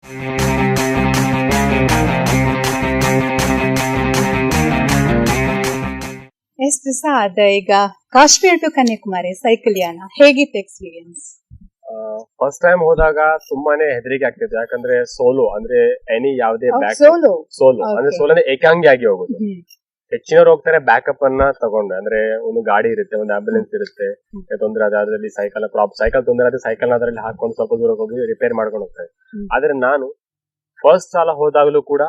S Prasad, ಈಗ Kashmir to Kanyakumari cycle ಯಾನ ಹೇಗಿತ್ತು ಎಕ್ಸ್ಪೀರಿಯನ್ಸ್? ಫಸ್ಟ್ ಟೈಮ್ ಹೋದಾಗ ತುಂಬಾನೇ ಹೆದರಿಕೆ ಆಗ್ತಿತ್ತು. ಯಾಕಂದ್ರೆ ಸೋಲೋ ಅಂದ್ರೆ ಯಾವುದೇ ಸೋಲೋ ಅಂದ್ರೆ ಸೋಲೋನೇ ಏಕಾಂಗಿ ಆಗಿ ಹೋಗುದು. ಹೆಚ್ಚಿನವ್ರು ಹೋಗ್ತಾರೆ ಬ್ಯಾಕಪ್ ಅನ್ನ ತಗೊಂಡು, ಅಂದ್ರೆ ಒಂದು ಗಾಡಿ ಇರುತ್ತೆ, ಒಂದು ಆಂಬುಲೆನ್ಸ್ ಇರುತ್ತೆ, ತೊಂದರೆ ಆದ ಅದರಲ್ಲಿ ಸೈಕಲ್ ತೊಂದರೆ ಆದ್ರೆ ಸೈಕಲ್ ನ ಅದರಲ್ಲಿ ಹಾಕೊಂಡು ಸ್ವಲ್ಪ ದೂರ ಹೋಗಿ ರಿಪೇರ್ ಮಾಡ್ಕೊಂಡು ಹೋಗ್ತಾರೆ. ಆದ್ರೆ ನಾನು ಫಸ್ಟ್ ಸಲ ಹೋದಾಗಲೂ ಕೂಡ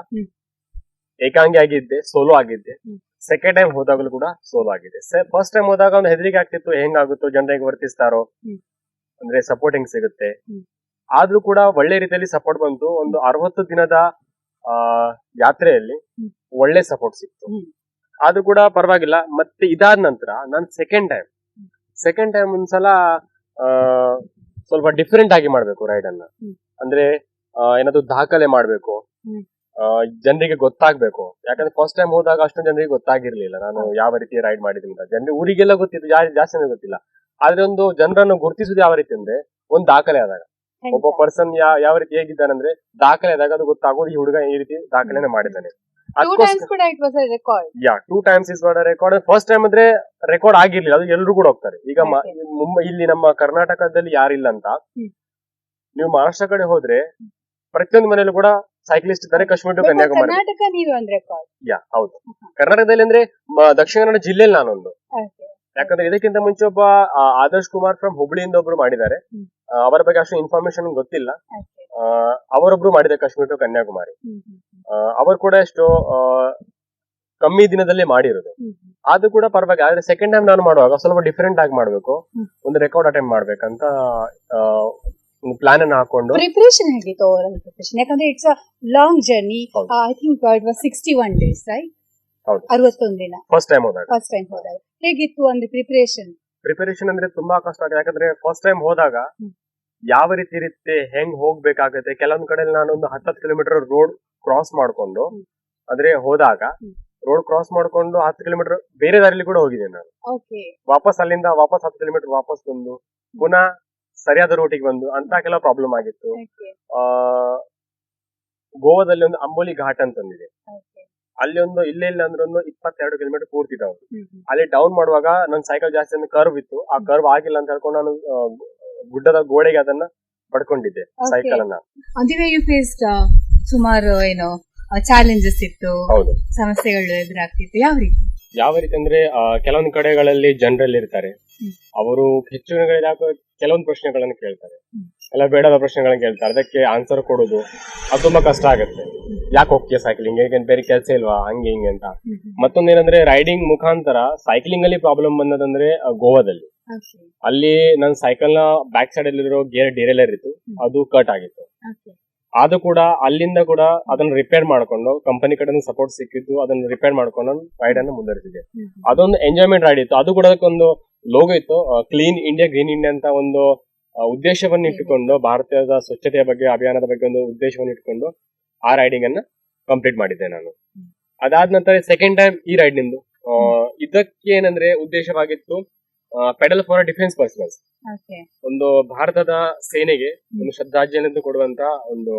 ಏಕಾಂಗಿ ಆಗಿದ್ದೆ, ಸೋಲೋ ಆಗಿದ್ದೆ. ಸೆಕೆಂಡ್ ಟೈಮ್ ಹೋದಾಗಲೂ ಕೂಡ ಸೋಲೋ ಆಗಿದೆ. ಫಸ್ಟ್ ಟೈಮ್ ಹೋದಾಗ ಒಂದು ಹೆದರಿಕೆ ಆಗ್ತಿತ್ತು, ಹೆಂಗಾಗುತ್ತೋ, ಜನರಿಗೆ ವರ್ತಿಸ್ತಾರೋ, ಅಂದ್ರೆ ಸಪೋರ್ಟಿಂಗ್ ಸಿಗುತ್ತೆ. ಆದ್ರೂ ಕೂಡ ಒಳ್ಳೆ ರೀತಿಯಲ್ಲಿ ಸಪೋರ್ಟ್ ಬಂತು. ಒಂದು 60 ದಿನದ ಯಾತ್ರೆಯಲ್ಲಿ ಒಳ್ಳೆ ಸಪೋರ್ಟ್ ಸಿಕ್ತು. ಆದ್ರೂ ಕೂಡ ಪರವಾಗಿಲ್ಲ. ಮತ್ತೆ ಇದಾದ ನಂತರ ನಾನು ಸೆಕೆಂಡ್ ಟೈಮ್ ಒಂದ್ಸಲ ಸ್ವಲ್ಪ ಡಿಫರೆಂಟ್ ಆಗಿ ಮಾಡ್ಬೇಕು ರೈಡ್ ಅನ್ನ. ಅಂದ್ರೆ ಏನಾದ್ರು ದಾಖಲೆ ಮಾಡ್ಬೇಕು, ಜನರಿಗೆ ಗೊತ್ತಾಗ್ಬೇಕು. ಯಾಕಂದ್ರೆ ಫಸ್ಟ್ ಟೈಮ್ ಹೋದಾಗ ಅಷ್ಟೊಂದು ಜನರಿಗೆ ಗೊತ್ತಾಗಿರ್ಲಿಲ್ಲ ನಾನು ಯಾವ ರೀತಿ ರೈಡ್ ಮಾಡಿದ್ದೀನಿ ಅಂತ. ಜನರಿಗೆ ಊರಿಗೆಲ್ಲ ಗೊತ್ತಿತ್ತು, ಜಾಸ್ತಿ ಗೊತ್ತಿಲ್ಲ. ಆದ್ರೆ ಒಂದು ಜನರನ್ನು ಗುರುತಿಸುದು ಯಾವ ರೀತಿ ಅಂದ್ರೆ ಒಂದು ದಾಖಲೆ ಆದಾಗ, ಒಬ್ಬ ಪರ್ಸನ್ ಯಾವ ರೀತಿ ಹೇಗಿದ್ದಾನಂದ್ರೆ ದಾಖಲೆ ಆದಾಗ ಅದು ಗೊತ್ತಾಗೋದು, ಈ ಹುಡುಗ ಈ ರೀತಿ ದಾಖಲೆನ ಮಾಡಿದ್ದಾನೆ. 2 times ಕೂಡ it was a record. 2 times is what a record. First time ಅಂದ್ರೆ ರೆಕಾರ್ಡ್ ಆಗಿರ್ಲಿಲ್ಲ, ಅದು ಎಲ್ಲರೂ ಕೂಡ ಹೋಗ್ತಾರೆ. ಈಗ ಇಲ್ಲಿ ನಮ್ಮ ಕರ್ನಾಟಕದಲ್ಲಿ ಯಾರಿಲ್ಲ ಅಂತ, ನೀವು ಮಹಾರಾಷ್ಟ್ರ ಕಡೆ ಹೋದ್ರೆ ಪ್ರತಿಯೊಂದು ಮನೆಯಲ್ಲೂ ಕೂಡ ಸೈಕ್ಲಿಸ್ಟ್ ಇದ್ದಾರೆ. ಕಾಶ್ಮೀರ ಟು ಕನ್ಯಾಕುಮಾರಿ ಹೌದು. ಕರ್ನಾಟಕದಲ್ಲಿ ಅಂದ್ರೆ ದಕ್ಷಿಣ ಕನ್ನಡ ಜಿಲ್ಲೆಯಲ್ಲಿ ನಾನೊಂದು. ಯಾಕಂದ್ರೆ ಇದಕ್ಕಿಂತ ಮುಂಚೆ ಒಬ್ಬ ಆದರ್ಶ್ ಕುಮಾರ್ ಫ್ರಮ್ ಹುಬ್ಳಿಯಿಂದ ಒಬ್ರು ಮಾಡಿದ್ದಾರೆ. ಅವರ ಬಗ್ಗೆ ಅಷ್ಟು ಇನ್ಫಾರ್ಮೇಶನ್ ಗೊತ್ತಿಲ್ಲ. ಅವರೊಬ್ರು ಮಾಡಿದ್ದಾರೆ ಕಾಶ್ಮೀರ ಟು ಕನ್ಯಾಕುಮಾರಿ. ಅವರು ಕೂಡ ಎಷ್ಟು ಕಮ್ಮಿ ದಿನದಲ್ಲೇ ಮಾಡಿರೋದು. ಅದು ಕೂಡ ಪರವಾಗಿಲ್ಲ. ಆದ್ರೆ ಸೆಕೆಂಡ್ ಟೈಮ್ ನಾನು ಮಾಡುವಾಗ ಸ್ವಲ್ಪ ಡಿಫರೆಂಟ್ ಆಗಿ ಮಾಡ್ಬೇಕು, ಒಂದು ರೆಕಾರ್ಡ್ ಅಟೆಂಡ್ ಮಾಡ್ಬೇಕಂತ ಒಂದು ಪ್ಲಾನ್ ಅನ್ನು ಹಾಕೊಂಡು. ಪ್ರಿಪರೇಷನ್ ಹೇಗಿತ್ತು ಓವರಾಲ್ ಪ್ರಿಪರೇಷನ್? ಯಾಕಂದ್ರೆ it's a long journey. I think it was 61 days, right? ಹೌದು, 61 ದಿನ. ಫಸ್ಟ್ ಟೈಮ್ ಹೋದಾಗ ಹೇಗಿತ್ತು ಅಂದ್ರೆ ಪ್ರಿಪರೇಷನ್ ಅಂದ್ರೆ ತುಂಬಾ ಕಷ್ಟ ಆಗಿದೆ. ಯಾಕಂದ್ರೆ ಫಸ್ಟ್ ಟೈಮ್ ಹೋದಾಗ ಯಾವ ರೀತಿ ಇರುತ್ತೆ, ಹೆಂಗ್ ಹೋಗ್ಬೇಕಾಗತ್ತೆ. ಕೆಲವೊಂದ್ ಕಡೆ ನಾನು ಒಂದು 10 ಕಿಲೋಮೀಟರ್ ರೋಡ್ ಕ್ರಾಸ್ ಮಾಡ್ಕೊಂಡು, ಅಂದ್ರೆ ಹೋದಾಗ ರೋಡ್ ಕ್ರಾಸ್ ಮಾಡ್ಕೊಂಡು 10 ಕಿಲೋಮೀಟರ್ ಬೇರೆ ದಾರಿಲಿ ಕೂಡ ಹೋಗಿದ್ದೇನೆ ನಾನು. ಅಲ್ಲಿಂದ ವಾಪಸ್ 10 ಕಿಲೋಮೀಟರ್ ವಾಪಸ್ ಬಂದು ಪುನಃ ಸರಿಯಾದ ರೂಟಿಗೆ ಬಂದು ಅಂತ ಕೆಲವು ಪ್ರಾಬ್ಲಮ್ ಆಗಿತ್ತು. ಗೋವಾದಲ್ಲಿ ಒಂದು ಅಂಬೋಲಿ ಘಾಟ್ ಅಂತ ಒಂದಿದೆ. ಅಲ್ಲಿ ಒಂದು ಇಲ್ಲ ಅಂದ್ರೆ ಒಂದು 22 ಕಿಲೋಮೀಟರ್ ಪೂರ್ತಿ ಡೌನ್. ಅಲ್ಲಿ ಡೌನ್ ಮಾಡುವಾಗ ನನ್ನ ಸೈಕಲ್ ಜಾಸ್ತಿ ಕರ್ವ್ ಇತ್ತು. ಆ ಕರ್ವ್ ಆಗಿಲ್ಲ ಅಂತ ಹೇಳ್ಕೊಂಡು ನಾನು ಗುಡ್ಡದ ಗೋಡೆಗೆ ಅದನ್ನ ಪಡ್ಕೊಂಡಿದ್ದೆ ಸೈಕಲ್ ಅನ್ನ. ಸುಮಾರು ಏನೋ ಚಾಲೆಂಜಸ್ ಇತ್ತು, ಸಮಸ್ಯೆಗಳು ಎದುರಾಗ್ತಿತ್ತು. ಯಾವ ರೀತಿ ಅಂದ್ರೆ ಕೆಲವೊಂದು ಕಡೆಗಳಲ್ಲಿ ಜನರಲ್ಲಿ ಇರ್ತಾರೆ, ಅವರು ಹೆಚ್ಚು ಕೆಲವೊಂದು ಪ್ರಶ್ನೆಗಳನ್ನು ಕೇಳ್ತಾರೆ, ಎಲ್ಲ ಬೇಡದ ಪ್ರಶ್ನೆಗಳನ್ನ ಕೇಳ್ತಾರೆ. ಅದಕ್ಕೆ ಆನ್ಸರ್ ಕೊಡೋದು ಅದು ತುಂಬಾ ಕಷ್ಟ ಆಗುತ್ತೆ. ಯಾಕೆ ಹೋಗ್ತೀಯ ಸೈಕ್ಲಿಂಗ್, ಏಕೆಂದ್ರೆ ಬೇರೆ ಕೆಲಸ ಇಲ್ವಾ, ಹಂಗೆ ಹಿಂಗೆ ಅಂತ. ಮತ್ತೊಂದೇನಂದ್ರೆ ರೈಡಿಂಗ್ ಮುಖಾಂತರ ಸೈಕ್ಲಿಂಗ್ ಅಲ್ಲಿ ಪ್ರಾಬ್ಲಮ್ ಬಂದದಂದ್ರೆ ಗೋವಾದಲ್ಲಿ ಅಲ್ಲಿ ನನ್ನ ಸೈಕಲ್ ನ ಬ್ಯಾಕ್ ಸೈಡ್ ಅಲ್ಲಿರೋ ಗೇರ್ ಡಿರೇಲರ್ ಇತ್ತು, ಅದು ಕಟ್ ಆಗಿತ್ತು. ಅದು ಕೂಡ ಅಲ್ಲಿಂದ ಕೂಡ ಅದನ್ನ ರಿಪೇರ್ ಮಾಡ್ಕೊಂಡು, ಕಂಪನಿ ಕಡೆ ಸಪೋರ್ಟ್ ಸಿಕ್ಕಿದ್ದು, ಅದನ್ನ ರಿಪೇರ್ ಮಾಡ್ಕೊಂಡು ರೈಡ್ ಅನ್ನು ಮುಂದುವರಿಸಿದೆ. ಅದೊಂದು ಎಂಜಾಯ್ಮೆಂಟ್ ರೈಡ್ ಇತ್ತು. ಅದು ಕೂಡ ಅದಕ್ಕೊಂದು ಲೋಗೋ ಇತ್ತು, ಕ್ಲೀನ್ ಇಂಡಿಯಾ ಗ್ರೀನ್ ಇಂಡಿಯಾ ಅಂತ ಒಂದು ಉದ್ದೇಶವನ್ನು ಇಟ್ಟುಕೊಂಡು, ಭಾರತದ ಸ್ವಚ್ಛತೆಯ ಬಗ್ಗೆ ಅಭಿಯಾನದ ಬಗ್ಗೆ ಒಂದು ಉದ್ದೇಶವನ್ನು ಇಟ್ಕೊಂಡು ಆ ರೈಡಿಂಗ್ ಅನ್ನ ಕಂಪ್ಲೀಟ್ ಮಾಡಿದ್ದೆ ನಾನು. ಅದಾದ ನಂತರ ಸೆಕೆಂಡ್ ಟೈಮ್ ಈ ರೈಡ್ ನಿಂದು ಇದಕ್ಕೆ ಏನಂದ್ರೆ ಉದ್ದೇಶವಾಗಿತ್ತು ಪೆಡಲ್ ಫಾರ್ ಡಿಫೆನ್ಸ್ ಪರ್ಸನಲ್ಸ್. ಒಂದು ಭಾರತದ ಸೇನೆಗೆ ಒಂದು ಶ್ರದ್ಧಾಂಜಲಿ ಕೊಡುವಂತ ಒಂದು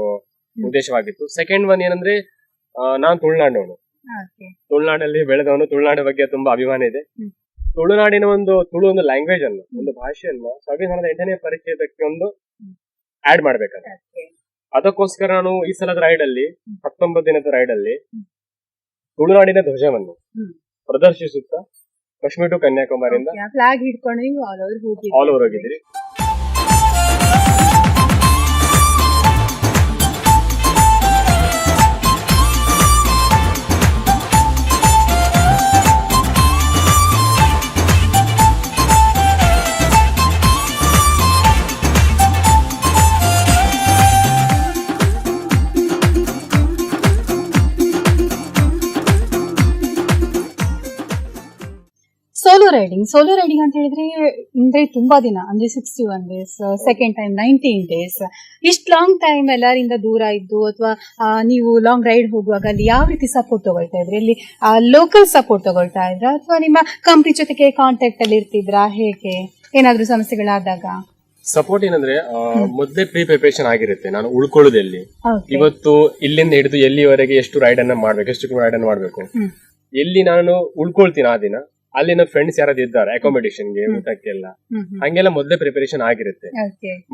ಉದ್ದೇಶವಾಗಿತ್ತು. ಸೆಕೆಂಡ್ ಒನ್ ಏನಂದ್ರೆ ನಾನು ತುಳುನಾಡಿನವನು, ತುಳುನಾಡಲ್ಲಿ ಬೆಳೆದವನು, ತುಳುನಾಡಿನ ಬಗ್ಗೆ ತುಂಬಾ ಅಭಿಮಾನ ಇದೆ. ತುಳುನಾಡಿನ ತುಳು ಒಂದು ಲ್ಯಾಂಗ್ವೇಜ್ ಅನ್ನು, ಒಂದು ಭಾಷೆಯನ್ನು ಸಂವಿಧಾನದ 8ನೇ ಪರಿಚಯದಕ್ಕೆ ಒಂದು ಆಡ್ ಮಾಡ್ಬೇಕಂತ. ಅದಕ್ಕೋಸ್ಕರ ನಾನು ಈ ಸಲದ ರೈಡ್ ಅಲ್ಲಿ 19 ದಿನದ ರೈಡ್ ಅಲ್ಲಿ ತುಳುನಾಡಿನ ಧ್ವಜವನ್ನು ಪ್ರದರ್ಶಿಸುತ್ತಾ ಕಾಶ್ಮೀರ ಟು ಕನ್ಯಾಕುಮಾರಿಯಿಂದ ಫ್ಲಾಗ್ ಹಿಡ್ಕೊಂಡು ಆಲ್ ಓವರ್ ಹೋಗಿದ್ದೀರಿ. ಸೋಲೋ ರೈಡಿಂಗ್ ಅಂತ ಹೇಳಿದ್ರೆ ಅಂದ್ರೆ ತುಂಬಾ ದಿನ, ಅಂದ್ರೆ 61 days, ಸೆಕೆಂಡ್ ಟೈಮ್ 19 days. ಇಷ್ಟು ಲಾಂಗ್ ಟೈಮ್ ಎಲ್ಲರಿಂದ ದೂರ ಇದ್ದು, ಅಥವಾ ನೀವು ಲಾಂಗ್ ರೈಡ್ ಹೋಗುವಾಗ ಅಲ್ಲಿ ಯಾವ ರೀತಿ ಸಪೋರ್ಟ್ ತಗೊಳ್ತಾ ಇದ್ರಿ? ಅಲ್ಲಿ ಲೋಕಲ್ ಸಪೋರ್ಟ್ ತಗೊಳ್ತಾ ಇದ್ರಾ, ಅಥವಾ ನಿಮ್ಮ ಕಂಪ್ನಿ ಜೊತೆಗೆ ಕಾಂಟ್ಯಾಕ್ಟ್ ಅಲ್ಲಿ ಇರ್ತಿದ್ರಾ? ಹೇಗೆ ಏನಾದ್ರೂ ಸಮಸ್ಯೆಗಳಾದಾಗ? ಸಪೋರ್ಟ್ ಏನಂದ್ರೆ ಮೊದಲೇ ಪ್ರೀ ಪ್ರಿಪರೇಷನ್ ಆಗಿರುತ್ತೆ. ನಾನು ಉಳ್ಕೊಳ್ಳೋದೆಲ್ಲಿ, ಇವತ್ತು ಇಲ್ಲಿಂದ ಹಿಡಿದು ಎಲ್ಲಿವರೆಗೆ ಎಷ್ಟು ರೈಡ್ ಅನ್ನ ಮಾಡ್ಬೇಕು, ಎಷ್ಟು ರೈಡ್ ಅನ್ನ ಮಾಡ್ಬೇಕು, ಎಲ್ಲಿ ನಾನು ಉಳ್ಕೊಳ್ತೀನಿ ಆ ದಿನ, ಅಲ್ಲಿನ ಫ್ರೆಂಡ್ಸ್ ಯಾರಾದ್ರು ಇದ್ದಾರೆ ಅಕಾಮಿಡೇಷನ್ಗೆ, ಊಟಕ್ಕೆಲ್ಲ, ಹಂಗೆಲ್ಲ ಮೊದಲೇ ಪ್ರಿಪರೇಷನ್ ಆಗಿರುತ್ತೆ.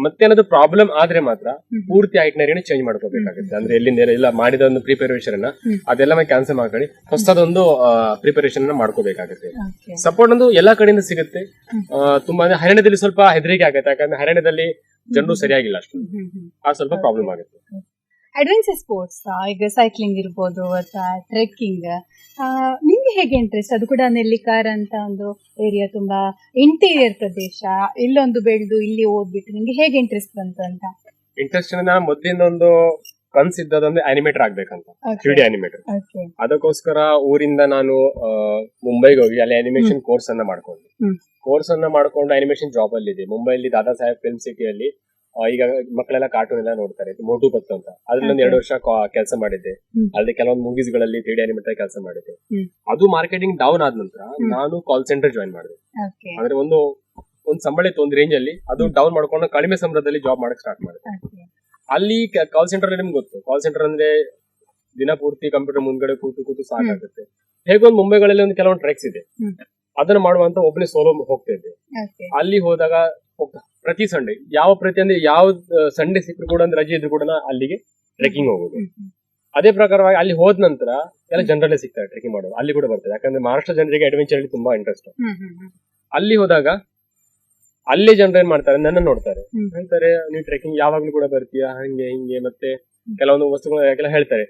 ಮತ್ತೇನಾದ್ರು ಪ್ರಾಬ್ಲಮ್ ಆದ್ರೆ ಮಾತ್ರ ಪೂರ್ತಿ ಐಟ್ನರಿಯನ್ನು ಚೇಂಜ್ ಮಾಡ್ಕೋಬೇಕಾಗುತ್ತೆ. ಅಂದ್ರೆ ಎಲ್ಲಿಂದ ಎಲ್ಲ ಮಾಡಿದ ಒಂದು ಪ್ರಿಪರೇಷನ್ ಅನ್ನ ಅದೆಲ್ಲ ಕ್ಯಾನ್ಸಲ್ ಮಾಡ್ಕೊಳ್ಳಿ, ಹೊಸದೊಂದು ಪ್ರಿಪರೇಷನ್ ಅನ್ನ ಮಾಡ್ಕೋಬೇಕಾಗುತ್ತೆ. ಸಪೋರ್ಟ್ ಒಂದು ಎಲ್ಲಾ ಕಡೆಯಿಂದ ಸಿಗುತ್ತೆ. ತುಂಬಾ ಅಂದ್ರೆ ಹರಿಯಾಣದಲ್ಲಿ ಸ್ವಲ್ಪ ಹೆದರಿಕೆ ಆಗುತ್ತೆ, ಯಾಕಂದ್ರೆ ಹರಿಯಾಣದಲ್ಲಿ ಜನರು ಸರಿಯಾಗಿಲ್ಲ ಅಷ್ಟು, ಆ ಸ್ವಲ್ಪ ಪ್ರಾಬ್ಲಮ್ ಆಗುತ್ತೆ. ಅಡ್ವೆಂಚರ್ ಸ್ಪೋರ್ಟ್ಸ್ ಈಗ ಸೈಕ್ಲಿಂಗ್ ಇರ್ಬೋದು ಅಥವಾ ಟ್ರೆಕ್ಕಿಂಗ್, ನಿಮ್ಗೆ ಹೇಗೆ ಇಂಟ್ರೆಸ್ಟ್? ಅದು ಕೂಡ ನೆಲ್ಲಿಕಾರ್ ಅಂತ ಒಂದು ಏರಿಯಾ, ತುಂಬಾ ಇಂಟೀರಿಯರ್ ಪ್ರದೇಶ, ಇಲ್ಲೊಂದು ಬೆಳೆದು ಇಲ್ಲಿ ಓದ್ಬಿಟ್ಟು ನಿಮ್ಗೆ ಹೇಗೆ ಇಂಟ್ರೆಸ್ಟ್ ಬಂತು ಅಂತ? ಇಂಟ್ರೆಸ್ಟ್ ನಾನು ಮೊದಲಿಂದ ಒಂದು ಕನ್ಸಿದ್ದೊಂದು ಅನಿಮೇಟರ್ ಆಗ್ಬೇಕಂತ, 3D ಅನಿಮೇಟರ್. ಅದಕ್ಕೋಸ್ಕರ ಊರಿಂದ ನಾನು ಮುಂಬೈಗೆ ಹೋಗಿ ಅಲ್ಲಿ ಅನಿಮೇಷನ್ ಕೋರ್ಸ್ ಅನ್ನ ಮಾಡ್ಕೊಂಡೆ. ಕೋರ್ಸ್ ಅನ್ನ ಮಾಡ್ಕೊಂಡು ಅನಿಮೇಷನ್ ಜಾಬ್ ಅಲ್ಲಿ ಇದೆ ಮುಂಬೈಲಿ, ದಾದಾ ಸಾಹೇಬ್ ಫಿಲ್ಮ್ ಸಿಟಿಯಲ್ಲಿ. ಈಗ ಮಕ್ಕಳೆಲ್ಲ ಕಾರ್ಟೂನ್ ಎಲ್ಲ ನೋಡ್ತಾರೆ, ಮೋಟು ಪತ್ಲು ಅಂತ, ಅದ್ರಲ್ಲಿ ಒಂದು 2 ವರ್ಷ ಕೆಲಸ ಮಾಡಿದ್ದೆ. ಅಲ್ಲಿ ಕೆಲವೊಂದು ಮೂವೀಸ್ ಗಳಲ್ಲಿ 3D ಅನಿಮೇಟರ್ ಕೆಲಸ ಮಾಡಿದ್ದೆ. ಅದು ಮಾರ್ಕೆಟಿಂಗ್ ಡೌನ್ ಆದ ನಂತರ ನಾನು ಕಾಲ್ ಸೆಂಟರ್ ಜಾಯಿನ್ ಮಾಡಿದೆ. ಅಂದ್ರೆ ಒಂದು ಸಂಬಳ ಇತ್ತು ಒಂದು ರೇಂಜ್ ಅಲ್ಲಿ, ಅದು ಡೌನ್ ಮಾಡ್ಕೊಂಡು ಕಡಿಮೆ ಸಂಬಳದಲ್ಲಿ ಜಾಬ್ ಮಾಡಕ್ ಸ್ಟಾರ್ಟ್ ಮಾಡಿದೆ. ಅಲ್ಲಿ ಕಾಲ್ ಸೆಂಟರ್ ನಿಮ್ಗೆ ಗೊತ್ತು, ಕಾಲ್ ಸೆಂಟರ್ ಅಂದ್ರೆ ದಿನ ಪೂರ್ತಿ ಕಂಪ್ಯೂಟರ್ ಮುಂದ್ಗಡೆ ಕೂತು ಸಾಕಾಗುತ್ತೆ. ಹೇಗೊಂದು ಮುಂಬೈಗಳಲ್ಲಿ ಒಂದು ಕೆಲವೊಂದು ಟ್ರೆಕ್ಸ್ ಇದೆ, ಅದನ್ನ ಮಾಡುವಂತ ಒಬ್ಬನೇ ಸೋಲೋ ಹೋಗ್ತಾ ಇದ್ದೆ. ಅಲ್ಲಿ ಹೋದಾಗ ಪ್ರತಿ ಸಂಡೇ ಯಾವ ಸಂಡೇ ಸಿಕ್ಕರು ಕೂಡ ರಜೆ ಇದ್ರು ಕೂಡ ಅಲ್ಲಿಗೆ ಟ್ರೆಕ್ಕಿಂಗ್ ಹೋಗೋದು. ಅದೇ ಪ್ರಕಾರವಾಗಿ ಅಲ್ಲಿ ಹೋದ ನಂತರ ಎಲ್ಲ ಜನರಲ್ಲೇ ಸಿಗ್ತಾರೆ ಟ್ರೆಕ್ಕಿಂಗ್ ಮಾಡೋದು, ಅಲ್ಲಿ ಕೂಡ ಬರ್ತದೆ. ಯಾಕಂದ್ರೆ ಮಹಾರಾಷ್ಟ್ರ ಜನರಿಗೆ ಅಡ್ವೆಂಚರ್ ಅಲ್ಲಿ ತುಂಬಾ ಇಂಟ್ರೆಸ್ಟ್. ಅಲ್ಲಿ ಹೋದಾಗ ಅಲ್ಲೇ ಜನರು ಏನ್ ಮಾಡ್ತಾರೆ, ನನ್ನ ನೋಡ್ತಾರೆ, ಹೇಳ್ತಾರೆ ನೀವು ಟ್ರೆಕ್ಕಿಂಗ್ ಯಾವಾಗ್ಲೂ ಕೂಡ ಬರ್ತೀಯಾ, ಹಂಗೆ ಹಿಂಗೆ, ಮತ್ತೆ ಕೆಲವೊಂದು ವಸ್ತುಗಳು ಹೇಳ್ತಾರೆ,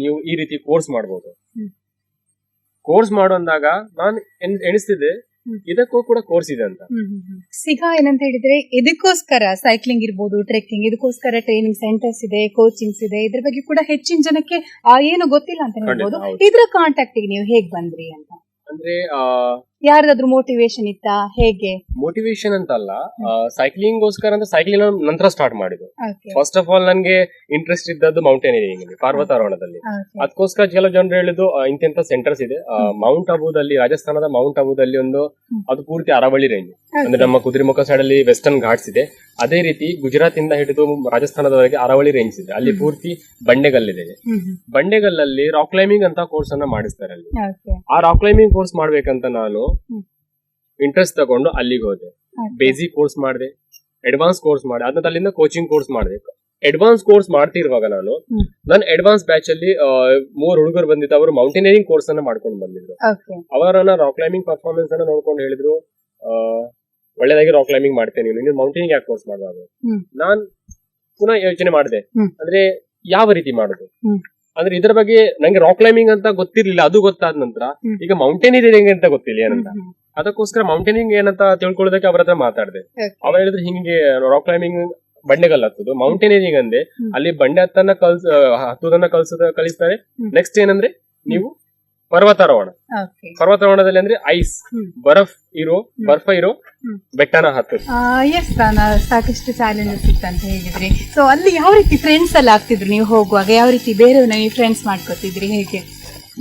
ನೀವು ಈ ರೀತಿ ಕೋರ್ಸ್ ಮಾಡ್ಬೋದು. ಕೋರ್ಸ್ ಮಾಡೋಂದಾಗ ನಾನು ಎಣಿಸ್ತಿದ್ದೆ ಇದಕ್ಕೂ ಕೂಡ ಕೋರ್ಸ್ ಇದೆ ಅಂತ. ಸಿಗ ಏನಂತ ಹೇಳಿದ್ರೆ ಇದಕ್ಕೋಸ್ಕರ ಸೈಕ್ಲಿಂಗ್ ಇರ್ಬೋದು, ಟ್ರೆಕ್ಕಿಂಗ್, ಇದಕ್ಕೋಸ್ಕರ ಟ್ರೈನಿಂಗ್ ಸೆಂಟರ್ಸ್ ಇದೆ, ಕೋಚಿಂಗ್ಸ್ ಇದೆ. ಇದ್ರ ಬಗ್ಗೆ ಕೂಡ ಹೆಚ್ಚಿನ ಜನಕ್ಕೆ ಏನು ಗೊತ್ತಿಲ್ಲ ಅಂತ ಹೇಳ್ಬೋದು. ಇದ್ರ ಕಾಂಟ್ಯಾಕ್ಟ್ ಗೆ ನೀವು ಹೇಗ್ ಬಂದ್ರಿ ಅಂತ? ಅಂದ್ರೆ ಯಾರ್ದಾದ್ರು ಮೋಟಿವೇಶನ್ ಇತ್ತಾ, ಹೇಗೆ? ಮೋಟಿವೇಶನ್ ಅಂತ ಅಲ್ಲ, ಸೈಕ್ಲಿಂಗ್ ಗೋಸ್ಕರ ಅಂತ ಸೈಕ್ಲಿಂಗ್ ನಂತರ ಸ್ಟಾರ್ಟ್ ಮಾಡಿದ್ದು. ಫಸ್ಟ್ ಆಫ್ ಆಲ್ ನನ್ಗೆ ಇಂಟ್ರೆಸ್ಟ್ ಇದ್ದದ್ದು ಮೌಂಟೇನಿಯರಿಂಗ್, ಪರ್ವತಾರೋಹಣದಲ್ಲಿ. ಅದಕ್ಕೋಸ್ಕರ ಕೆಲವು ಜನರು ಹೇಳಿದ್ದು ಇಂಥ ಸೆಂಟರ್ಸ್ ಇದೆ ಮೌಂಟ್ ಅಬುದಲ್ಲಿ, ರಾಜಸ್ಥಾನದ ಮೌಂಟ್ ಅಬುದಲ್ಲಿ ಒಂದು, ಅದು ಪೂರ್ತಿ ಅರಾವಳಿ ರೇಂಜ್. ಅಂದ್ರೆ ನಮ್ಮ ಕುದುರೆಮುಖ ಸೈಡ್ ಅಲ್ಲಿ ವೆಸ್ಟರ್ನ್ ಘಾಟ್ಸ್ ಇದೆ, ಅದೇ ರೀತಿ ಗುಜರಾತ್ ಇಂದ ಹಿಡಿದು ರಾಜಸ್ಥಾನದವರೆಗೆ ಅರಾವಳಿ ರೇಂಜ್ ಇದೆ. ಅಲ್ಲಿ ಪೂರ್ತಿ ಬಂಡೆಗಲ್ಲಿದೆ. ಬಂಡೆಗಲ್ಲಲ್ಲಿ ರಾಕ್ ಕ್ಲೈಂಬಿಂಗ್ ಅಂತ ಕೋರ್ಸ್ ಅನ್ನ ಮಾಡಿಸ್ತಾರೆ ಅಲ್ಲಿ. ಆ ರಾಕ್ ಕ್ಲೈಂಬಿಂಗ್ ಕೋರ್ಸ್ ಮಾಡ್ಬೇಕಂತ ನಾನು ಇಂಟ್ರೆಸ್ಟ್ ತಗೊಂಡು ಅಲ್ಲಿಗೆ ಹೋದೆ. ಬೇಸಿಕ್ ಕೋರ್ಸ್ ಮಾಡಿದೆ, ಅಡ್ವಾನ್ಸ್ ಕೋರ್ಸ್ ಮಾಡಿದೆ, ಅದನ್ನ ಅಲ್ಲಿಂದ ಕೋಚಿಂಗ್ ಕೋರ್ಸ್ ಮಾಡಿದೆ. ಅಡ್ವಾನ್ಸ್ ಕೋರ್ಸ್ ಮಾಡ್ತಿರುವಾಗ ನನ್ನ ಅಡ್ವಾನ್ಸ್ ಬ್ಯಾಚ್ ಅಲ್ಲಿ 3 ಹುಡುಗರು ಬಂದಿದ್ದು, ಅವರು ಮೌಂಟೇನಿಯರಿಂಗ್ ಕೋರ್ಸ್ ಅನ್ನ ಮಾಡ್ಕೊಂಡು ಬಂದಿದ್ರು. ಅವರನ್ನ ರಾಕ್ ಕ್ಲೈಂಬಿಂಗ್ ಪರ್ಫಾರ್ಮೆನ್ಸ್ ಅನ್ನ ನೋಡ್ಕೊಂಡು ಹೇಳಿದ್ರು, ಒಳ್ಳೇದಾಗಿ ರಾಕ್ ಕ್ಲೈಂಬಿಂಗ್ ಮಾಡ್ತೇನೆ, ನೀನು ಮೌಂಟೇನಿಂಗ್ ಯಾಕೆ ಕೋರ್ಸ್ ಮಾಡಬಾರ್ದು? ನಾನ್ ಪುನಃ ಯೋಚನೆ ಮಾಡಿದೆ, ಅಂದ್ರೆ ಯಾವ ರೀತಿ ಮಾಡುದು, ಅಂದ್ರೆ ಇದ್ರ ಬಗ್ಗೆ ನಂಗೆ ರಾಕ್ ಕ್ಲೈಂಬಿಂಗ್ ಅಂತ ಗೊತ್ತಿರ್ಲಿಲ್ಲ. ಅದು ಗೊತ್ತಾದ ನಂತರ ಈಗ ಮೌಂಟೇನಿಯರಿಂಗ್ ಅಂತ ಗೊತ್ತಿಲ್ಲ ಏನಂತ. ಅದಕ್ಕೋಸ್ಕರ ಮೌಂಟೇನಿಂಗ್ ಏನಂತ ತಿಳ್ಕೊಳ್ಳೋದಕ್ಕೆ ಅವ್ರ ಹತ್ರ ಮಾತಾಡಿದೆ. ಅವ್ರು ಹೇಳಿದ್ರು ಹಿಂಗೆ ರಾಕ್ ಕ್ಲೈಂಬಿಂಗ್ ಬಂಡೆಗಲ್ಲ ಹತ್ತುದು, ಮೌಂಟೇನಿಯರಿಂಗ್ ಅಂದ್ರೆ ಅಲ್ಲಿ ಬಂಡೆ ಹತ್ತುದನ್ನ ಕಲಿಸ್ತಾರೆ. ನೆಕ್ಸ್ಟ್ ಏನಂದ್ರೆ ನೀವು ಪರ್ವತಾರೋಹಣ, ಪರ್ವತಾರೋಹಣದಲ್ಲಿ ಅಂದ್ರೆ ಐಸ್, ಬರ್ಫ ಇರೋ ಬೆಟ್ಟನ ಹತ್ತುದು. ಸಾಕಷ್ಟು ಚಾಲೆಂಜಸ್ ಇತ್ತು ಅಂತ ಹೇಳಿದ್ರಿ. ಸೊ ಅಲ್ಲಿ ಯಾವ ರೀತಿ ಫ್ರೆಂಡ್ಸ್ ಎಲ್ಲ ಆಗ್ತಿದ್ರು ನೀವು ಹೋಗುವಾಗ? ಯಾವ ರೀತಿ ಬೇರೆಯವ್ರನ್ನ ನೀವು ಫ್ರೆಂಡ್ಸ್ ಮಾಡ್ಕೊತಿದ್ರಿ, ಹೇಗೆ?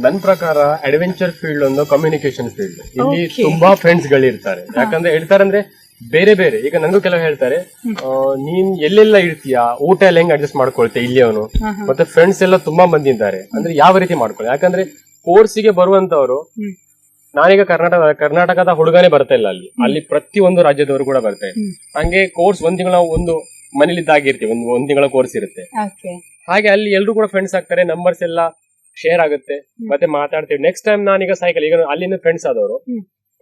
ನನ್ನ ಪ್ರಕಾರ ಅಡ್ವೆಂಚರ್ ಫೀಲ್ಡ್ ಒಂದು ಕಮ್ಯುನಿಕೇಶನ್ ಫೀಲ್ಡ್. ಇಲ್ಲಿ ತುಂಬಾ ಫ್ರೆಂಡ್ಸ್ ಗಳಿರ್ತಾರೆ. ಯಾಕಂದ್ರೆ ಹೇಳ್ತಾರೆ ಅಂದ್ರೆ ಬೇರೆ ಬೇರೆ, ಈಗ ನಂಗೂ ಕೆಲವು ಹೇಳ್ತಾರೆ, ನೀನ್ ಎಲ್ಲೆಲ್ಲ ಇರ್ತೀಯಾ, ಊಟ ಎಲ್ಲ ಹೆಂಗ್ ಅಡ್ಜಸ್ಟ್ ಮಾಡ್ಕೊಳ್ತೆ ಇಲ್ಲಿ ಅವನು, ಮತ್ತೆ ಫ್ರೆಂಡ್ಸ್ ಎಲ್ಲ ತುಂಬಾ ಮಂದಿ ಇದ್ದಾರೆ, ಅಂದ್ರೆ ಯಾವ ರೀತಿ ಮಾಡ್ಕೊಳ್ಳಿ. ಯಾಕಂದ್ರೆ ಕೋರ್ಸಿಗೆ ಬರುವಂತವ್ರು, ನಾನೀಗ ಕರ್ನಾಟಕದ ಹುಡುಗನೇ ಬರ್ತಾ ಇಲ್ಲ ಅಲ್ಲಿ ಪ್ರತಿ ಒಂದು ರಾಜ್ಯದವರು ಕೂಡ ಬರ್ತಾರೆ. ಹಂಗೆ ಕೋರ್ಸ್ ಒಂದು ಮನೇಲಿದ್ದಾಗಿರ್ತೀವಿ, ಒಂದ್ ತಿಂಗಳ ಕೋರ್ಸ್ ಇರುತ್ತೆ. ಹಾಗೆ ಅಲ್ಲಿ ಎಲ್ರು ಕೂಡ ಫ್ರೆಂಡ್ಸ್ ಆಗ್ತಾರೆ, ನಂಬರ್ಸ್ ಎಲ್ಲ ಶೇರ್ ಆಗುತ್ತೆ, ಮತ್ತೆ ಮಾತಾಡ್ತೀವಿ. ನೆಕ್ಸ್ಟ್ ಟೈಮ್ ನಾನೀಗ ಸೈಕಲ್, ಈಗ ಅಲ್ಲಿಂದ ಫ್ರೆಂಡ್ಸ್ ಆದವರು,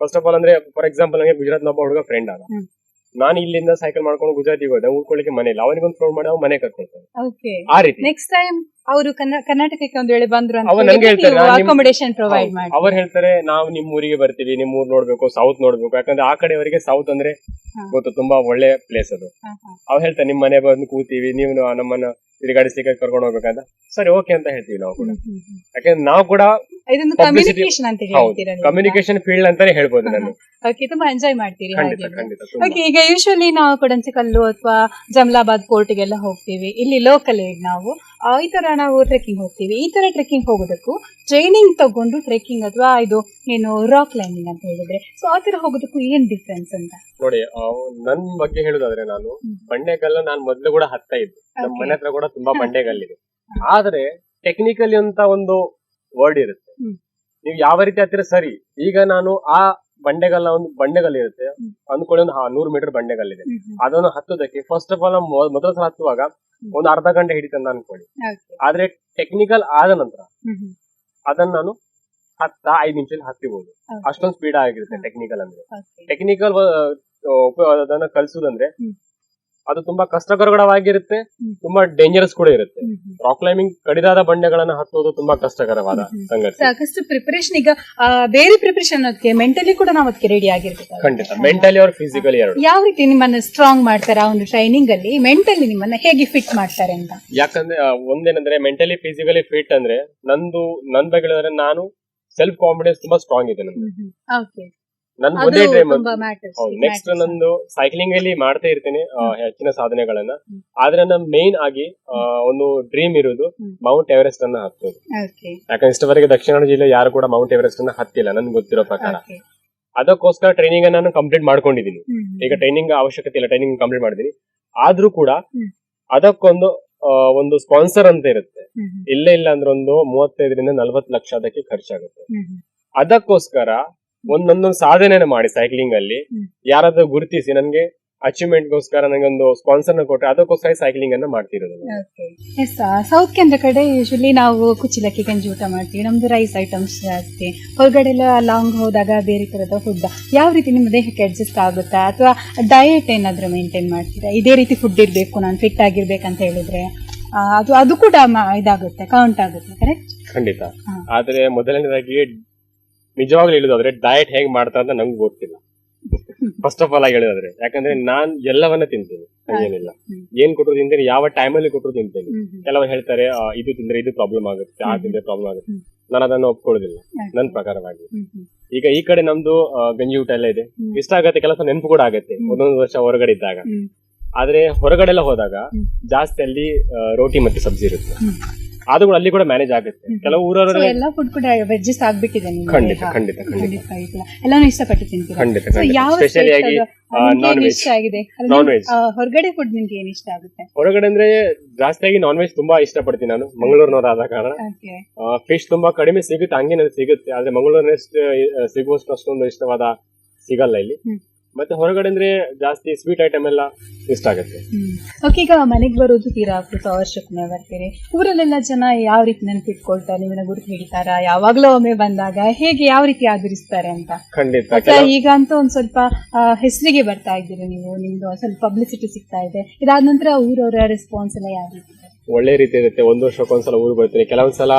ಫಸ್ಟ್ ಆಫ್ ಆಲ್ ಅಂದ್ರೆ ಫಾರ್ ಎಕ್ಸಾಂಪಲ್ ನಂಗೆ ಗುಜರಾತ್ ಒಬ್ಬ ಹುಡುಗ ಫ್ರೆಂಡ್ ಆದ, ನಾನು ಇಲ್ಲಿಂದ ಸೈಕಲ್ ಮಾಡ್ಕೊಂಡು ಗುಜರಾತಿಗೆ ಹೋದೆ, ಉಳ್ಕೊಳ್ಳಿಕ್ಕೆ ಮನೆ ಇಲ್ಲ, ಅವನಿಗೊಂದು ಫೋನ್ ಮಾಡಿ ಅವ್ನು ಮನೆ ಕರ್ಕೊಳ್ತಾನೆ. ಆ ರೀತಿ ನೆಕ್ಸ್ಟ್ ಟೈಮ್ ಅವರು ಕರ್ನಾಟಕಕ್ಕೆ ಒಂದ್ ವೇಳೆ ಬಂದ್ರು ಅಕಾಮಿಡೇಷನ್ ಪ್ರೊವೈಡ್ ಮಾಡಿ, ಅವ್ರು ಹೇಳ್ತಾರೆ ನಾವು ನಿಮ್ ಊರಿಗೆ ಬರ್ತೀವಿ, ನಿಮ್ ಊರ್ ನೋಡ್ಬೇಕು, ಸೌತ್ ನೋಡ್ಬೇಕು. ಯಾಕಂದ್ರೆ ಆ ಕಡೆಯವರಿಗೆ ಸೌತ್ ಅಂದ್ರೆ ಗೊತ್ತು, ತುಂಬಾ ಒಳ್ಳೆ ಪ್ಲೇಸ್ ಅದು. ಅವ್ರು ಹೇಳ್ತಾರೆ ನಿಮ್ ಮನೆ ಬಂದು ಕೂತೀವಿ, ನೀವು ನಮ್ಮನ್ನ ತಿರುಗಾಡಿಸ್ಲಿಕ್ಕೆ ಕರ್ಕೊಂಡು ಹೋಗ್ಬೇಕಂತ. ಸರಿ ಓಕೆ ಅಂತ ಹೇಳ್ತೀವಿ ನಾವು ಕೂಡ. ಯಾಕಂದ್ರೆ ನಾವು ಕೂಡ ಕಮ್ಯುನಿಕೇಶನ್ ಫೀಲ್ಡ್ ಅಂತಾನೆ ಹೇಳ್ಬೋದು ನಾನು. ತುಂಬಾ ಎಂಜಾಯ್ ಮಾಡ್ತೀರಿ. ಈಗ ಯೂಶುವಲಿ ನಾವು ಕೊಡಂಚಿಕಲ್ಲು ಅಥವಾ ಜಮ್ಲಾಬಾದ್ ಪೋರ್ಟ್ಗೆಲ್ಲ ಹೋಗ್ತೀವಿ, ಇಲ್ಲಿ ಲೋಕಲ್ ನಾವು ಈ ತರ ನಾವು ಟ್ರೆಕ್ಕಿಂಗ್ ಹೋಗ್ತೀವಿ. ಈ ತರ ಟ್ರೆಕ್ಕಿಂಗ್ ಹೋಗೋದಕ್ಕೂ ಟ್ರೈನಿಂಗ್ ತಗೊಂಡು ಟ್ರೆಕ್ಕಿಂಗ್ ಅಥವಾ ಇದು ಏನು ರಾಕ್ ಕ್ಲೈಂಬಿಂಗ್ ಅಂತ ಹೇಳಿದ್ರೆ, ಸೊ ಆ ತರ ಹೋಗೋದಕ್ಕೂ ಏನ್ ಡಿಫ್ರೆನ್ಸ್ ಅಂತ? ನೋಡಿ, ನನ್ ಬಗ್ಗೆ ಹೇಳುದಾದ್ರೆ ನಾನು ಬಂಡೆಗಲ್ಲ ನಾನು ಮೊದ್ಲು ಕೂಡ ಹತ್ತಾ ಇದ್ದೆ. ನಮ್ಮ ಮನೆ ಹತ್ರ ಕೂಡ ತುಂಬಾ ಬಂಡೆಗಲ್ಲಿದೆ. ಆದ್ರೆ ಟೆಕ್ನಿಕಲಿ ಅಂತ ಒಂದು ವರ್ಡ್ ಇರುತ್ತೆ. ನೀವು ಯಾವ ರೀತಿ ಹತ್ತಿರ ಸರಿ. ಈಗ ನಾನು ಆ ಒಂದು ಬಂಡೆಗಲ್ ಇರುತ್ತೆ ಅಂದ್ಕೊಳ್ಳಿ, ಒಂದು 100 ಮೀಟರ್ ಬಂಡೆಗಲ್ಲಿದೆ. ಅದನ್ನು ಹತ್ತೋದಕ್ಕೆ ಫಸ್ಟ್ ಆಫ್ ಆಲ್ ಮೊದಲ ಸಲ ಹತ್ತುವಾಗ ಒಂದು ಅರ್ಧ ಗಂಟೆ ಹಿಡಿತಂದ ಅನ್ಕೊಳ್ಳಿ. ಆದ್ರೆ ಟೆಕ್ನಿಕಲ್ ಆದ ನಂತರ ಅದನ್ನ ನಾನು 5 ನಿಮಿಷದಲ್ಲಿ ಹತ್ತಿಬಹುದು. ಅಷ್ಟೊಂದು ಸ್ಪೀಡ್ ಆಗಿರುತ್ತೆ ಟೆಕ್ನಿಕಲ್ ಅಂದ್ರೆ. ಟೆಕ್ನಿಕಲ್ ಅದನ್ನ ಕಲಿಸುದಂದ್ರೆ ಅದು ತುಂಬಾ ಕಷ್ಟಕರವಾಗಿರುತ್ತೆ, ತುಂಬಾ ಡೇಂಜರಸ್ ಕೂಡ ಇರುತ್ತೆ. ರಾಕ್ ಕ್ಲೈಂಬಿಂಗ್ ಕಡಿದಾದ ಬಂಡೆಗಳನ್ನ ಹತ್ತೋದು ತುಂಬಾ ಕಷ್ಟಕರವಾದ ಸಂಗತಿ. ಸಾಕಷ್ಟು ಪ್ರಿಪರೇಷನ್. ಈಗ ಬೇರೆ ಪ್ರಿಪರೇಷನ್ ಅದಕ್ಕೆ ಮೆಂಟಲಿ ಕೂಡ ನಾವು ಅದಕ್ಕೆ ರೆಡಿ ಆಗಿರ್ಬೇಕು. ಖಂಡಿತ, ಮೆಂಟಲಿ ಅವ್ರ ಫಿಸಿಕಲಿ ಎರಡು. ಯಾವ ರೀತಿ ನಿಮ್ಮನ್ನ ಸ್ಟ್ರಾಂಗ್ ಮಾಡ್ತಾರೆ ಆ ಒಂದು ಟ್ರೈನಿಂಗ್ ಅಲ್ಲಿ? ಮೆಂಟಲಿ ನಿಮ್ಮನ್ನ ಹೇಗೆ ಫಿಟ್ ಮಾಡ್ತಾರೆ ಅಂತ? ಯಾಕಂದ್ರೆ ಒಂದೇನಂದ್ರೆ ಮೆಂಟಲಿ ಫಿಸಿಕಲಿ ಫಿಟ್ ಅಂದ್ರೆ ನನ್ ಬಗ್ಗೆ ಹೇಳಿದ್ರೆ ನಾನು ಸೆಲ್ಫ್ ಕಾನ್ಫಿಡೆನ್ಸ್ ತುಂಬಾ ಸ್ಟ್ರಾಂಗ್ ಇದೆ ನಂದು. ನನ್ ಒಂದೇ ಡ್ರೀಮ್. ನೆಕ್ಸ್ಟ್ ನಂದು ಸೈಕ್ಲಿಂಗ್ ಅಲ್ಲಿ ಮಾಡ್ತಾ ಇರ್ತೇನೆ ಹೆಚ್ಚಿನ ಸಾಧನೆಗಳನ್ನ. ಆದ್ರೆ ನನ್ನ ಮೇನ್ ಆಗಿ ಒಂದು ಡ್ರೀಮ್ ಇರುವುದು ಮೌಂಟ್ ಎವರೆಸ್ಟ್ ಅನ್ನ ಹತ್ತೋದು. ಯಾಕಂದ್ರೆ ಇಷ್ಟವರೆಗೆ ದಕ್ಷಿಣ ಕನ್ನಡ ಜಿಲ್ಲೆ ಯಾರು ಕೂಡ ಮೌಂಟ್ ಎವರೆಸ್ಟ್ ಅನ್ನ ಹತ್ತಿಲ್ಲ ನನ್ಗೆ ಗೊತ್ತಿರೋ ಪ್ರಕಾರ. ಅದಕ್ಕೋಸ್ಕರ ಟ್ರೈನಿಂಗ್ ಅನ್ನು ನಾನು ಕಂಪ್ಲೀಟ್ ಮಾಡ್ಕೊಂಡಿದ್ದೀನಿ. ಈಗ ಟ್ರೈನಿಂಗ್ ಅವಶ್ಯಕತೆ ಇಲ್ಲ, ಟ್ರೈನಿಂಗ್ ಕಂಪ್ಲೀಟ್ ಮಾಡಿದೀನಿ. ಆದ್ರೂ ಕೂಡ ಅದಕ್ಕೊಂದು ಒಂದು ಸ್ಪಾನ್ಸರ್ ಅಂತ ಇರುತ್ತೆ. ಇಲ್ಲ ಅಂದ್ರೆ ಒಂದು 35 ರಿಂದ 40 ಲಕ್ಷ ಅದಕ್ಕೆ ಖರ್ಚಾಗುತ್ತೆ. ಅದಕ್ಕೋಸ್ಕರ ಒಂದೊಂದು ಸಾಧನೆಯನ್ನು ಮಾಡಿ ಸೈಕ್ಲಿಂಗ್ ಅಲ್ಲಿ ಯಾರಾದ್ರೂ ಗುರುತಿಸಿ ನನ್ಗೆ ಅಚೀವ್ಮೆಂಟ್ ಗೋಸ್ಕರ ನನಗೆ ಒಂದು ಸ್ಪಾನ್ಸರ್ ನ ಕೊಟ್ಟರೆ ಅದಕ್ಕೋಸ್ಕರ ಸೈಕ್ಲಿಂಗ್ ಅನ್ನ ಮಾಡ್ತಿರೋದು. ಸೌತ್ ಕೇಂದ್ರ ಕಡೆ ಯೂಶಲಿ ನಾವು ಕುಚ್ಚಲಕ್ಕಿ ಗಂಜಿ ಊಟ ಮಾಡ್ತೀವಿ, ನಮ್ದು ರೈಸ್ ಐಟಮ್ಸ್ ಜಾಸ್ತಿ. ಹೊರಗಡೆ ಎಲ್ಲ ಲಾಂಗ್ ಹೋದಾಗ ಬೇರೆ ತರದ ಫುಡ್. ಯಾವ ರೀತಿ ನಿಮ್ಮ ದೇಹಕ್ಕೆ ಅಡ್ಜಸ್ಟ್ ಆಗುತ್ತಾ ಅಥವಾ ಡಯಟ್ ಏನಾದ್ರೂ ಮೇಂಟೈನ್ ಮಾಡ್ತೀರಾ? ಇದೇ ರೀತಿ ಫುಡ್ ಇರ್ಬೇಕು, ನಾನು ಫಿಟ್ ಆಗಿರ್ಬೇಕಂತ ಹೇಳಿದ್ರೆ ಅದು ಕೂಡ ಇದಾಗುತ್ತೆ, ಕೌಂಟ್ ಆಗುತ್ತೆ, ಕರೆಕ್ಟ್? ಖಂಡಿತ. ಆದ್ರೆ ಮೊದಲನೇದಾಗಿ ನಿಜವಾಗ್ಲೂ ಹೇಳುದಾದ್ರೆ ಡಯಟ್ ಹೇಗ್ ಮಾಡ್ತಾರೆ ಅಂತ ನಂಗೆ ಗೊತ್ತಿಲ್ಲ. ಫಸ್ಟ್ ಆಫ್ ಆಲ್ ಆಗಿ ಹೇಳೋದಾದ್ರೆ, ಯಾಕಂದ್ರೆ ನಾನ್ ಎಲ್ಲವನ್ನ ತಿಂತೀನಿ, ಏನಿಲ್ಲ. ಏನ್ ಕೊಟ್ಟರು ತಿಂತೀನಿ, ಯಾವ ಟೈಮಲ್ಲಿ ಕೊಟ್ಟರು ತಿಂತೀನಿ. ಕೆಲವರು ಹೇಳ್ತಾರೆ ಇದು ತಿಂದ್ರೆ ಇದು ಪ್ರಾಬ್ಲಮ್ ಆಗುತ್ತೆ, ಆ ತಿಂದ್ರೆ ಪ್ರಾಬ್ಲಮ್ ಆಗುತ್ತೆ. ನಾನು ಅದನ್ನ ಒಪ್ಕೊಳ್ಳೋದಿಲ್ಲ ನನ್ ಪ್ರಕಾರವಾಗಿ. ಈಗ ಈ ಕಡೆ ನಮ್ದು ಗಂಜಿ ಊಟ ಎಲ್ಲ ಇದೆ, ಇಷ್ಟ ಆಗತ್ತೆ, ಕೆಲಸ ನೆನಪು ಕೂಡ ಆಗತ್ತೆ ಒಂದೊಂದು ವರ್ಷ ಹೊರಗಡೆ ಇದ್ದಾಗ. ಆದ್ರೆ ಹೊರಗಡೆ ಎಲ್ಲ ಹೋದಾಗ ಜಾಸ್ತಿ ಅಲ್ಲಿ ರೋಟಿ ಮತ್ತೆ ಸಬ್ಜಿ ಇರುತ್ತೆ. ಅದು ಕೂಡ ಅಲ್ಲಿ ಕೂಡ ಮ್ಯಾನೇಜ್ ಆಗುತ್ತೆ. ಕೆಲವು ಊರವರೆಲ್ಲ ಎಲ್ಲ ಫುಡ್ ಕೂಡ ಅಡ್ಜಸ್ಟ್ ಆಗ್ಬಿಟ್ಟಿದೆ. ಖಂಡಿತ ಖಂಡಿತ ಖಂಡಿತ ಎಲ್ಲಾನು ಇಷ್ಟಪಟ್ಟು ತಿಂತೀರಾ? ಖಂಡಿತ. ಸ್ಪೆಷಲಿ ಆಗಿ ನಾನ್ ವೆಜ್. ನಾನ್ ವೆಜ್ ಹೊರಗಡೆ ಫುಡ್ ನಿಮ್ಗೆ ಏನ್ ಇಷ್ಟ ಆಗುತ್ತೆ? ಹೊರಗಡೆ ಅಂದ್ರೆ ಜಾಸ್ತಿಯಾಗಿ ನಾನ್ ವೆಜ್ ತುಂಬಾ ಇಷ್ಟಪಡ್ತೀನಿ ನಾನು, ಮಂಗಳೂರಿನವರಾದ ಕಾರಣ. ಫಿಶ್ ತುಂಬಾ ಕಡಿಮೆ ಸಿಗುತ್ತೆ, ಹಂಗೆ ಸಿಗುತ್ತೆ. ಆದ್ರೆ ಮಂಗಳೂರಿನಷ್ಟು ಸಿಗುವಷ್ಟು ಅಷ್ಟೊಂದು ಇಷ್ಟವಾದ ಸಿಗಲ್ಲ ಇಲ್ಲಿ. ಮತ್ತೆ ಹೊರಗಡೆ ಅಂದ್ರೆ ಜಾಸ್ತಿ ಸ್ವೀಟ್ ಐಟಮ್ ಎಲ್ಲ ಇಷ್ಟ ಆಗುತ್ತೆ. ಓಕೆ, ಈಗ ಮನೆಗೆ ಬರೋದು ತೀರಾ ಅವಶ್ಯಕತೆ ಬರ್ತೀರಿ. ಊರಲ್ಲೆಲ್ಲ ಜನ ಯಾವ ರೀತಿ ನೆನಪಿಟ್ಕೊಳ್ತಾರೆ, ನಿಮ್ಮನ್ನ ಗುರುತು ಹಿಡಿತಾರ? ಯಾವಾಗ್ಲೂ ಒಮ್ಮೆ ಬಂದಾಗ ಹೇಗೆ ಯಾವ ರೀತಿ ಆಧರಿಸ್ತಾರೆ ಅಂತ? ಖಂಡಿತ. ಈಗ ಅಂತೂ ಒಂದ್ ಸ್ವಲ್ಪ ಹೆಸರಿಗೆ ಬರ್ತಾ ಇದ್ದೀರಿ ನೀವು, ನಿಮ್ದು ಸ್ವಲ್ಪ ಪಬ್ಲಿಸಿಟಿ ಸಿಗ್ತಾ ಇದೆ. ಇದಾದ ನಂತರ ಊರವರ ರೆಸ್ಪಾನ್ಸ್ ಎಲ್ಲ ಯಾವ ರೀತಿ? ಒಳ್ಳೆ ರೀತಿ ಇರುತ್ತೆ. ಒಂದು ವರ್ಷಕ್ಕೊಂದ್ಸಲ ಊರಿಗೆ ಬರ್ತೀನಿ. ಕೆಲವೊಂದ್ಸಲ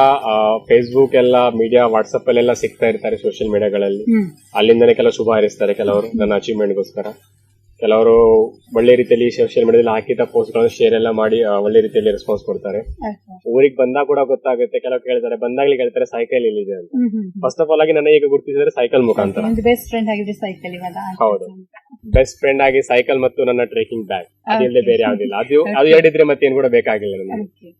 ಫೇಸ್ಬುಕ್ ಎಲ್ಲ ಮೀಡಿಯಾ, ವಾಟ್ಸ್ಆಪ್ ಅಲ್ಲೆಲ್ಲ ಸಿಗ್ತಾ ಇರ್ತಾರೆ, ಸೋಷಿಯಲ್ ಮೀಡಿಯಾಗಳಲ್ಲಿ. ಅಲ್ಲಿಂದನೇ ಕೆಲವು ಶುಭ ಹಾರೈಸ್ತಾರೆ ಕೆಲವರು ನನ್ನ ಅಚೀವ್ಮೆಂಟ್ ಗೋಸ್ಕರ. ಕೆಲವರು ಒಳ್ಳೆ ರೀತಿಯಲ್ಲಿ ಸೋಷಿಯಲ್ ಮೀಡಿಯಾದಲ್ಲಿ ಹಾಕಿದ ಪೋಸ್ಟ್ ಗಳನ್ನು ಶೇರ್ ಎಲ್ಲ ಮಾಡಿ ಒಳ್ಳೆ ರೀತಿಯಲ್ಲಿ ರೆಸ್ಪಾನ್ಸ್ ಕೊಡ್ತಾರೆ. ಊರಿಗೆ ಬಂದಾಗ ಕೂಡ ಗೊತ್ತಾಗುತ್ತೆ. ಕೆಲವು ಕೇಳ್ತಾರೆ, ಬಂದಾಗ್ಲಿ ಕೇಳ್ತಾರೆ ಸೈಕಲ್ ಇಲ್ಲಿದೆ ಅಂತ. ಫಸ್ಟ್ ಆಫ್ ಆಲ್ ಆಗಿ ನನ್ನ ಈಗ ಗುರುತಿಸಿದ್ರೆ ಸೈಕಲ್ ಮುಖಾಂತರ. ಬೆಸ್ಟ್ ಫ್ರೆಂಡ್ ಆಗಿದೆ ಸೈಕಲ್ ಇವಾಗ. ಹೌದು, ಬೆಸ್ಟ್ ಫ್ರೆಂಡ್ ಆಗಿ ಸೈಕಲ್ ಮತ್ತು ನನ್ನ ಟ್ರೆಕಿಂಗ್ ಬ್ಯಾಗ್, ಅದಿಲ್ಲದೆ ಬೇರೆ ಯಾವ್ದಿಲ್ಲ. ಅದು ಹೇಳಿದ್ರೆ ಮತ್ತೆ ಏನ್ ಕೂಡ ಬೇಕಾಗಿಲ್ಲ ನನಗೆ.